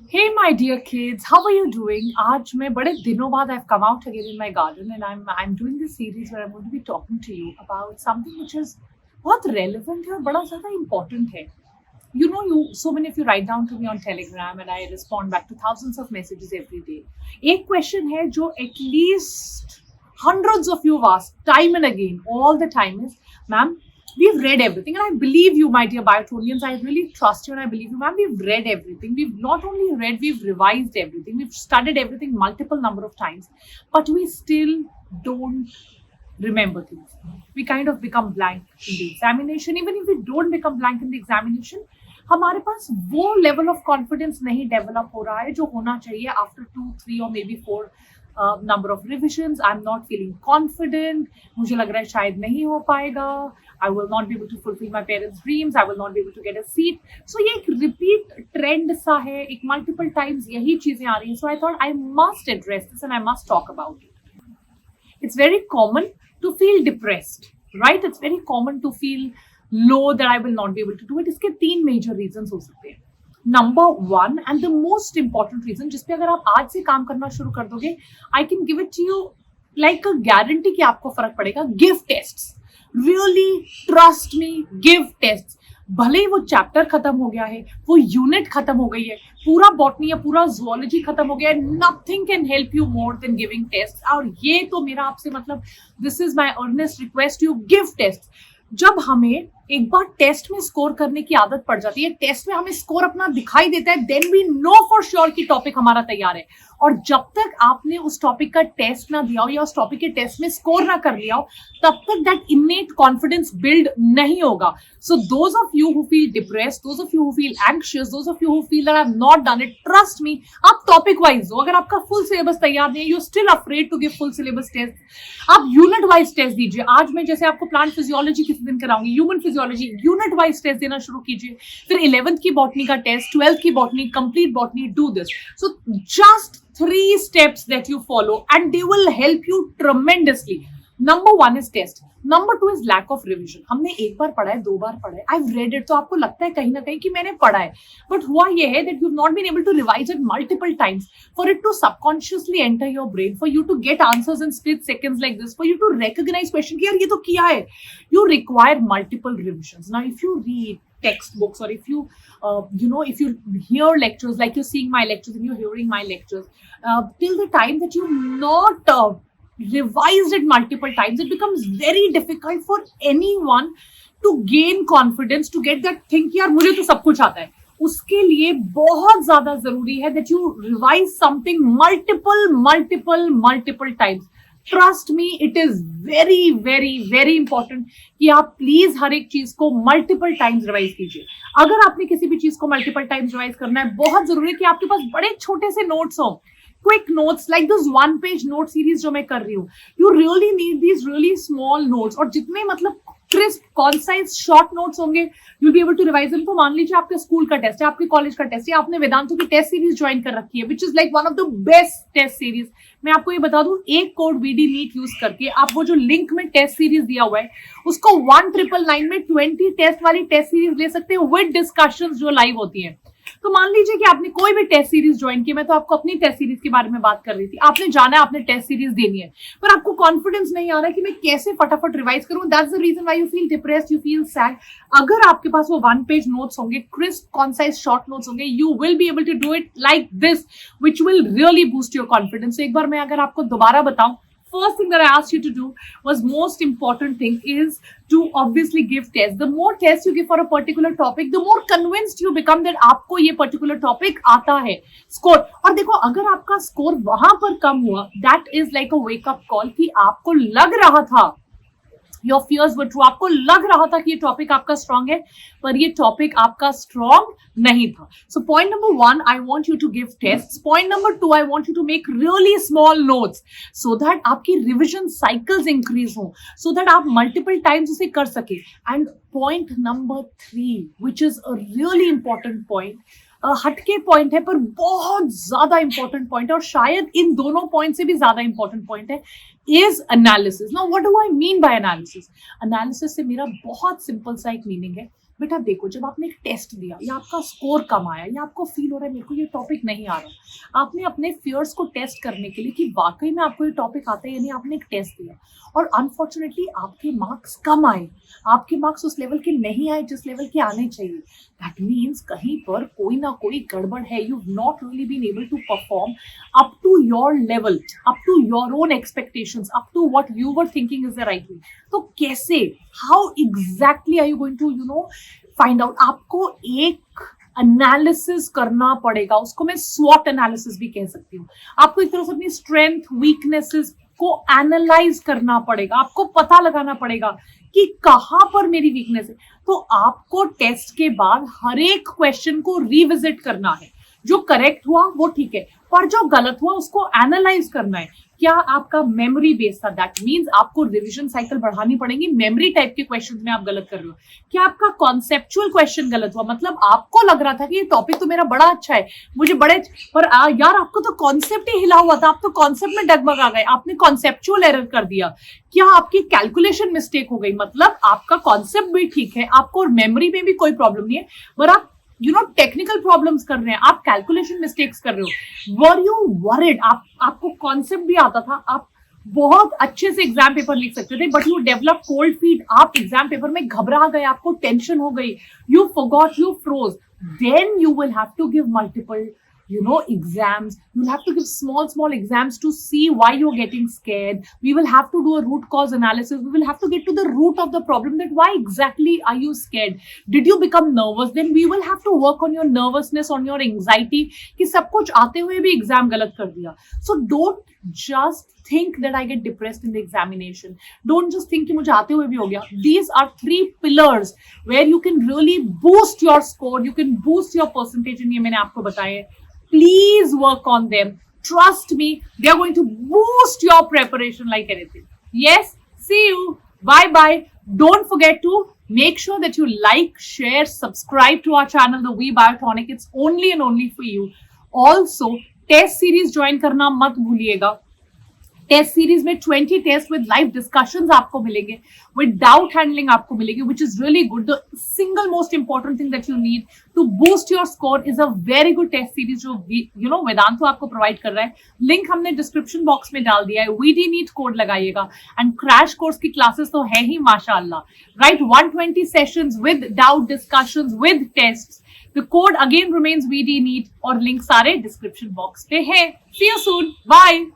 Hey my dear kids, how are you doing? आज मैं बड़े दिनों बाद I've come out again in my garden and I'm doing this series where I'm going to be talking to you about something which is बहुत relevant है और बड़ा ज़्यादा important है. So many of you write down to me on Telegram and I respond back to thousands of messages every day. एक question है जो at least hundreds of you have asked time and again all the time is, ma'am, we've read everything and I believe you, my dear Biotonians. I really trust you and I believe you, ma'am. We've read everything. We've not only read, we've revised everything. We've studied everything multiple number of times, but we still don't remember things. We kind of become blank in the examination. Even if we don't become blank in the examination, हमारे पास वो level of confidence नहीं develop हो रहा है जो होना चाहिए after 2, 3 और may be 4 number of revisions. I'm not feeling confident. मुझे लग रहा है शायद नहीं हो पाएगा. I will not be able to fulfill my parents' dreams. I will not be able to get a seat. So ये एक repeat trend सा है. एक multiple times यही चीजें आ रही हैं. So I thought I must address this and I must talk about it. It's very common to feel depressed, right? It's very common to feel low that I will not be able to do it. इसके 3 major reasons हो सकते हैं. Number 1 and the most important reason जिसपे अगर आप आज से काम करना शुरू कर दोगे, I can give it to you like a guarantee कि आपको फर्क पड़ेगा. Give tests. Really trust me, give tests. भले ही वो चैप्टर खत्म हो गया है, वो यूनिट खत्म हो गई है, पूरा बॉटनी या पूरा जूलॉजी खत्म हो गया है, nothing can help you more than giving test. और ये तो मेरा आपसे मतलब, this is my earnest request, you give test. जब हमें एक बार टेस्ट में स्कोर करने की आदत पड़ जाती है, टेस्ट में हमें स्कोर अपना दिखाई देता है, then we know for sure कि टॉपिक हमारा तैयार है. और जब तक आपने उस टॉपिक का टेस्ट ना दिया हो या उस टॉपिक के टेस्ट में स्कोर ना कर लिया हो, तब तक दैट इनेट कॉन्फिडेंस बिल्ड नहीं होगा. So those of you who feel depressed, those of you who feel anxious, those of you who feel that I have not done it, trust me, आप टॉपिक वाइज दो. अगर आपका full syllabus तैयार नहीं है, you still afraid to give full syllabus test, आप unit wise test दीजिए. आज मैं जैसे आपको प्लांट फिजियोलॉजी किसी दिन कराऊंगी, human physiology, unit wise test देना शुरू कीजिए. फिर 11th की बॉटनी का टेस्ट, 12th की botany, complete botany, do this. So just 3 steps that you follow and they will help you tremendously. Number 1 is test. Number 2 is lack of revision. हमने एक बार पढ़ा है, 2 बार पढ़ा है, I've read it, तो आपको लगता है कहीं ना कहीं कि मैंने पढ़ा है, but हुआ ये है that you've not been able to revise it multiple times for it to subconsciously enter your brain, for you to get answers in split seconds like this, for you to recognize question कि यार ये तो किया है. You require multiple revisions. Now if you read textbooks or if you if you hear lectures, like you're seeing my lectures and you're hearing my lectures, till the time that you've not revised it multiple times, it becomes very difficult for anyone to gain confidence, to get that thing कि यार मुझे तो सब कुछ आता है. उसके लिए बहुत ज्यादा जरूरी है that you revise something multiple times. Trust me, it is very very very important कि आप प्लीज हर एक चीज को मल्टीपल टाइम्स रिवाइज कीजिए. अगर आपने किसी भी चीज को मल्टीपल टाइम्स रिवाइज करना है, बहुत जरूरी है कि आपके पास बड़े छोटे से नोट्स हो, quick notes like this 1-page note series जो मैं कर रही हूँ. You really need these really small notes, और जितने मतलब क्रिस्प कॉन्साइज शॉर्ट नोट्स होंगे, you'll be able to revise them. तो मान लीजिए आपके स्कूल का टेस्ट है, आपके कॉलेज का टेस्ट है, आपने वेदांतों की टेस्ट सीरीज ज्वाइन कर रखी है, which is like one of the best test series. मैं आपको ये बता दूं, एक कोड VD नीट यूज करके आप वो जो लिंक में टेस्ट सीरीज दिया हुआ है, उसको 1999 में 20 टेस्ट वाली टेस्ट सीरीज ले सकते हैं विद डिस्कशंस जो लाइव होती है. तो मान लीजिए कि आपने कोई भी टेस्ट सीरीज ज्वाइन की, मैं तो आपको अपनी टेस्ट सीरीज के बारे में बात कर रही थी, आपने जाना है, आपने टेस्ट सीरीज देनी है, पर आपको कॉन्फिडेंस नहीं आ रहा है कि मैं कैसे फटाफट रिवाइज करूं. That's the reason why you feel depressed, you feel sad. अगर आपके पास वो 1-page नोट्स होंगे, क्रिस्प कॉन्साइज शॉर्ट नोट्स होंगे, you will be able to do it like this, which will really boost your confidence. एक बार मैं अगर आपको दोबारा बताऊं, first thing that I asked you to do was most important thing is to obviously give tests. The more tests you give for a particular topic, the more convinced you become that आपको ये particular topic आता है. Score. और देखो, अगर आपका score वहां पर कम हुआ, that is like a wake up call कि आपको लग रहा था, your fears were true, आपको लग रहा था कि ये टॉपिक आपका स्ट्रॉन्ग है, पर ये टॉपिक आपका स्ट्रॉन्ग नहीं था. So point number 1, I want you to give test. Point number 2, I want you to make really small notes so that आपकी रिविजन साइकिल्स इंक्रीज हो, सो दैट आप मल्टीपल टाइम्स उसे कर सके. And point number 3, which is a really important point, हटके point है पर बहुत ज्यादा इंपॉर्टेंट पॉइंट है, और शायद इन दोनों पॉइंट से भी ज्यादा इंपॉर्टेंट पॉइंट है, is analysis. Now what do I mean by analysis? Analysis से मेरा बहुत सिंपल सा एक मीनिंग है बेटा देखो, जब आपने एक टेस्ट दिया या आपका स्कोर कम आया या आपको फील हो रहा है मेरे को ये टॉपिक नहीं आ रहा, आपने अपने फियर्स को टेस्ट करने के लिए कि वाकई में आपको ये टॉपिक आता है, यानी आपने एक टेस्ट दिया और अनफॉर्चुनेटली आपके मार्क्स कम आए, आपके मार्क्स उस लेवल के नहीं आए जिस लेवल के आने चाहिए, दैट मीन्स कहीं पर कोई ना कोई गड़बड़ है. You not really been able to perform up to your level, up to your own expectations, up to what you were thinking is the right way. तो कैसे, how exactly are you going to find out? आपको एक analysis करना पड़ेगा, उसको मैं स्वॉट analysis भी कह सकती हूँ. आपको एक तरह से अपनी स्ट्रेंथ वीकनेसेस को एनालाइज करना पड़ेगा, आपको पता लगाना पड़ेगा कि कहाँ पर मेरी वीकनेस है. तो आपको टेस्ट के बाद हर एक क्वेश्चन को रिविजिट करना है. जो करेक्ट हुआ वो ठीक है, पर जो गलत हुआ उसको एनालाइज करना है. क्या आपका मेमोरी बेस्ड था, दैट मीन्स आपको रिवीजन साइकिल बढ़ानी पड़ेगी. मेमोरी टाइप के क्वेश्चन में आप गलत कर रहे हो. क्या आपका कॉन्सेप्चुअल क्वेश्चन गलत हुआ, मतलब आपको लग रहा था कि ये टॉपिक तो मेरा बड़ा अच्छा है, मुझे बड़े, पर यार आपको तो कॉन्सेप्ट ही हिला हुआ था, आप तो कॉन्सेप्ट में डगमगा गए, आपने कॉन्सेप्चुअल एरर कर दिया. क्या आपकी कैलकुलेशन मिस्टेक हो गई, मतलब आपका कॉन्सेप्ट भी ठीक है, आपको मेमोरी में भी कोई प्रॉब्लम नहीं है, पर आप टेक्निकल प्रॉब्लम्स कर रहे हैं, आप कैलकुलेशन मिस्टेक्स कर रहे हो. वर यू वरिड, आपको कॉन्सेप्ट भी आता था, आप बहुत अच्छे से एग्जाम पेपर लिख सकते थे, but you develop cold feet, आप एग्जाम पेपर में घबरा गए, आपको टेंशन हो गई, you forgot, you froze. Then you will have to give multiple exams. You'll have to give small exams to see why you're getting scared. We will have to do a root cause analysis. We will have to get to the root of the problem, that why exactly are you scared? Did you become nervous? Then we will have to work on your nervousness, on your anxiety, कि सब कुछ आते हुए भी exam गलत कर दिया. So don't just think that I get depressed in the examination. Don't just think कि मुझे आते हुए भी हो गया. These are 3 pillars where you can really boost your score. You can boost your percentage. ये मैंने आपको बताए. Please work on them. Trust me, they are going to boost your preparation like anything. Yes, see you. Bye bye. Don't forget to make sure that you like, share, subscribe to our channel, The We Biotonic. It's only and only for you. Also, test series join करना मत भूलिएगा. Test series में 20 test with live discussions आपको मिलेंगे, with doubt handling आपको मिलेगी, which is really good. The single most important thing that you need to boost your score is a very good test series जो वेदांतो आपको provide कर रहा है. लिंक हमने डिस्क्रिप्शन बॉक्स में डाल दिया है. वीडी नीट कोड लगाइएगा. एंड क्रैश कोर्स की क्लासेस तो है ही माशाअल्लाह, right. 120 sessions with doubt discussions with test. The code again remains VD NEET और लिंक सारे डिस्क्रिप्शन बॉक्स पे है. See you soon. बाय.